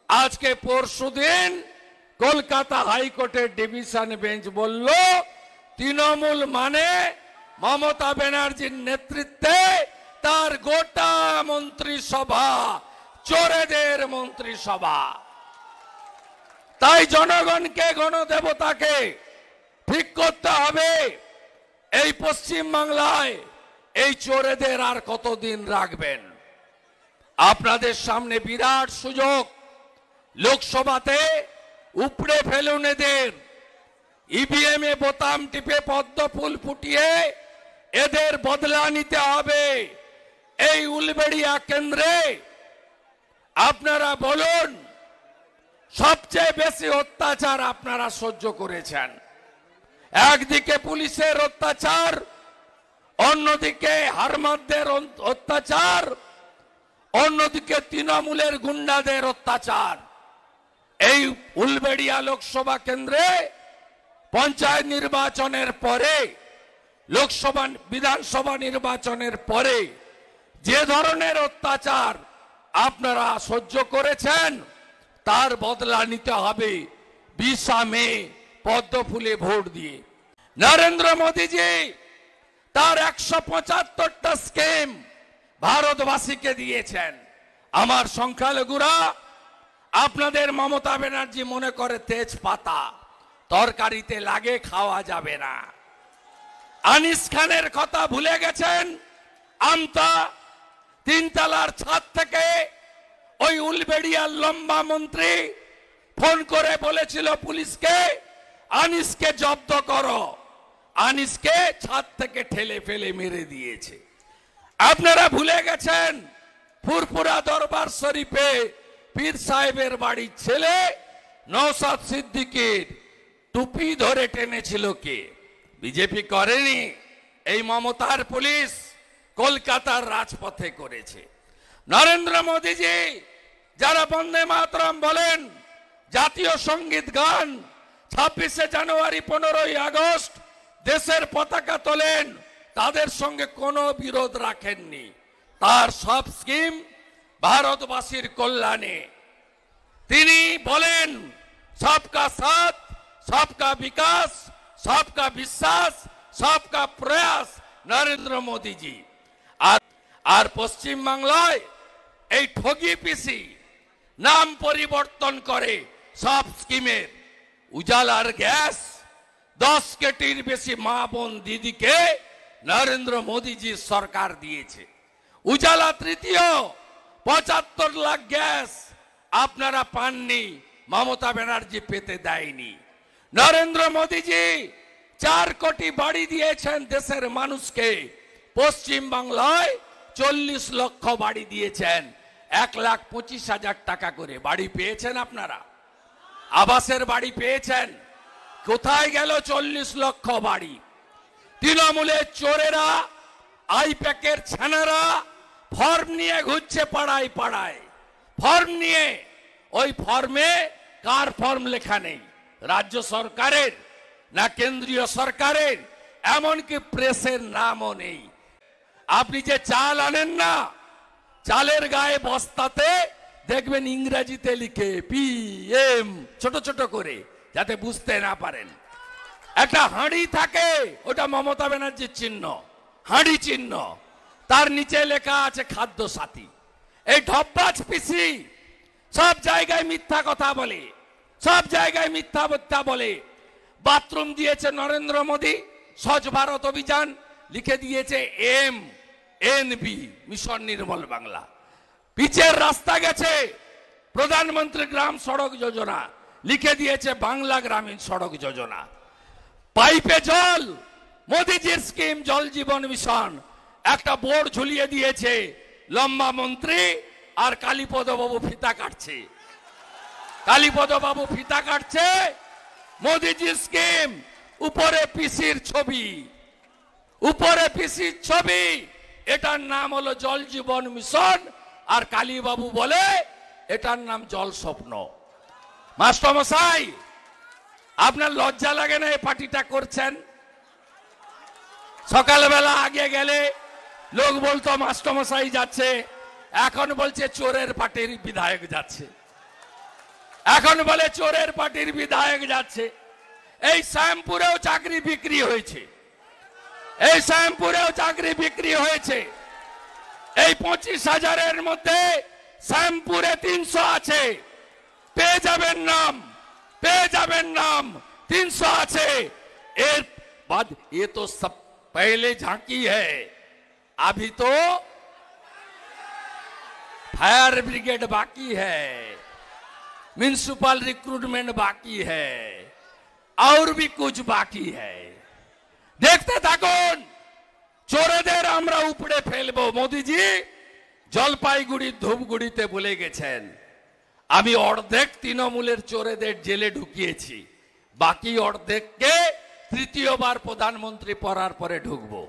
আজকে পরশুদিন কলকাতা হাইকোর্টের ডিভিশন বেঞ্চ বলল তৃণমূল মানে মমতা ব্যানার্জির নেতৃত্বে তার গোটা মন্ত্রিসভা চোরেদের মন্ত্রিসভা। তাই জনগণকে গণদেবতাকে ঠিক করতে হবে এই পশ্চিম বাংলায় এই চোরেদের আর কতদিন রাখবেন। আপনাদের সামনে বিরাট সুযোগ, লোকসভাতে উপড়ে ফেলুন এদের, ইভিএম এ বোতাম টিপে পদ্ম ফুল ফুটিয়ে এদের বদলা নিতে হবে। এই উলবেড়িয়া কেন্দ্রে আপনারা বলুন সবচেয়ে বেশি অত্যাচার আপনারা সহ্য করেছেন। একদিকে পুলিশের অত্যাচার, অন্যদিকে হারমাদদের অত্যাচার, অন্যদিকে তৃণমূলের গুন্ডাদের অত্যাচার। এই উলবেড়িয়া লোকসভা কেন্দ্রে পঞ্চায়েত নির্বাচনের পরে, লোকসভা বিধানসভা নির্বাচনের পরে যে ধরনের অত্যাচার আপনারা সহ্য করেছেন তার বদলা নিতে হবে 20 মে পদ্ম ফুলে ভোট দিয়ে। নরেন্দ্র মোদীজি তার 175টা স্কিম ভারতবাসীকে দিয়েছেন। আমার সংখ্যালঘুরা আপনাদের মমতা ব্যানার্জি মনে করে তেজপাতা, তরকারিতে লাগে খাওয়া যাবে না। আনিস খানের কথা ভুলে গেছেন। আমতা 3 তলার ছাদ থেকে ওই উলবেড়িয়ার লম্বা মন্ত্রী ফোন করে বলেছিল পুলিশকে আনিসকে জব্দ করো, আনিসকে ছাদ থেকে ঠেলে ফেলে মেরে দিয়েছে। আপনারা ভুলে গেছেন ফুরফুরা দরবার শরীফে পীর সাহেবের বাড়ির ছেলে নওশাদ সিদ্দিকীর টুপি ধরে টেনেছিল কে? বিজেপি করেনি, এই মমতার পুলিশ কলকাতার রাজপথে করেছে। নরেন্দ্র মোদীজি যারা বন্দে মাতরম বলেন, জাতীয় সঙ্গীত গান, 26শে জানুয়ারি 15ই আগস্ট দেশের পতাকা তোলেন, তাদের সঙ্গে কোনো বিরোধ রাখেননি। তার সব স্কিম ভারতবাসীর কল্যাণে। তিনি বলেন সবকা সাথ, সবকা বিকাশ, সবকা বিশ্বাস, সবকা প্রয়াস নরেন্দ্র মোদীজি। আর পশ্চিম বাংলায় এই ঠগি পিসি নাম পরিবর্তন করে সব স্কিমের। উজালার গ্যাস 10 কোটির বেশি মা বোন দিদিকে নরেন্দ্র মোদীজির সরকার দিয়েছে। উজালা তৃতীয় 75 লাখ গ্যাস আপনারা পাননি, মমতা ব্যানার্জি পেতে দেয়নি। নরেন্দ্র মোদীজি 4 কোটি বাড়ি দিয়েছেন দেশের মানুষকে। পশ্চিম বাংলায় 40 লক্ষ বাড়ি দিয়েছেন, 1,25,000 টাকা করে বাড়ি পেয়েছেন। আপনারা আবাসের বাড়ি পেয়েছেন। কোথায় গেল 40 লক্ষ বাড়ি? তৃণমূলের চোরেরা, আইপ্যাকের ছানারা ফর্ম নিয়ে ঘুরছে পাড়ায় পাড়ায়, ফর্ম নিয়ে। ওই ফর্মে কার ফর্ম লেখা নেই? রাজ্য সরকারের না কেন্দ্রীয় সরকারের? এমনকি প্রেসের নামও নেই। আপনি যে চাল আনেন না, চালের গায়ে বস্তাতে দেখবেন ইংরেজিতে লিখে PM ছোট ছোট করে, যাতে বুঝতে না পারেন। একটা হাঁড়ি থাকে, ওটা মমতা ব্যানার্জির চিহ্ন, হাঁড়ি চিহ্ন, তার নিচে লেখা আছে খাদ্য সাথী। এই ঢপবাজ পিসি সব জায়গায় মিথ্যা কথা বলে, সব জায়গায় মিথ্যা বলে। বাথরুম দিয়েছে নরেন্দ্র মোদী, স্বচ্ছ ভারত অভিযান লিখে দিয়েছে MNB, মিশন নির্মল বাংলা। পিচের রাস্তা গেছে প্রধানমন্ত্রী গ্রাম সড়ক যোজনা, লিখে দিয়েছে বাংলা গ্রামীণ সড়ক যোজনা। পাইপে জল, মোদীজির স্কিম জল জীবন মিশন, একটা বোর্ড ঝুলিয়ে দিয়েছে লম্বা মন্ত্রী আর কালীপদ বাবু ফিতা কাটছে। কালীপদ বাবু ফিতা কাটছে, মোদীজির স্কিম, উপরে পিসির ছবি, উপরে পিসির ছবি। এটার নাম হলো জল জীবন মিশন, আর কালীবাবু বলে এটার নাম জল স্বপ্ন। মাস্টারমশাই, আপনার লজ্জা লাগে না এই পার্টিটা করছেন? সকালবেলা আগে গেলে লোক বলতো মাস্টারমশাই যাচ্ছে, এখন বলছে চোরের পার্টির বিধায়ক যাচ্ছে। এখন বলে চোরের পার্টির বিধায়ক যাচ্ছে। এই শ্যামপুরেও চাকরি বিক্রি হয়েছে, এই শ্যামপুরেও চাকরি বিক্রি হয়েছে। এই 25,000-এর মধ্যে শ্যামপুরে 300 আছে, পেয়ে যাবেন নাম, পেয়ে যাবেন নাম, 300 আছে। এর बाद ये तो सब पहले झांकी है, अभी तो फायर ब्रिगेड बाकी है, म्युनिसिपल रिक्रूटमेंट बाकी है, और भी कुछ बाकी है। देखते থাকুন, চোরেদের আমরা উপড়ে ফেলবো। মোদিজি জলপাইগুড়ি ধূপগুড়িতে বলে গেছেন, আমি অর্ধেক তৃণমূলের চোরেদের জেলে ঢুকিয়েছি, বাকি অর্ধেককে তৃতীয়বার প্রধানমন্ত্রী পড়ার পরে ঢুকবো।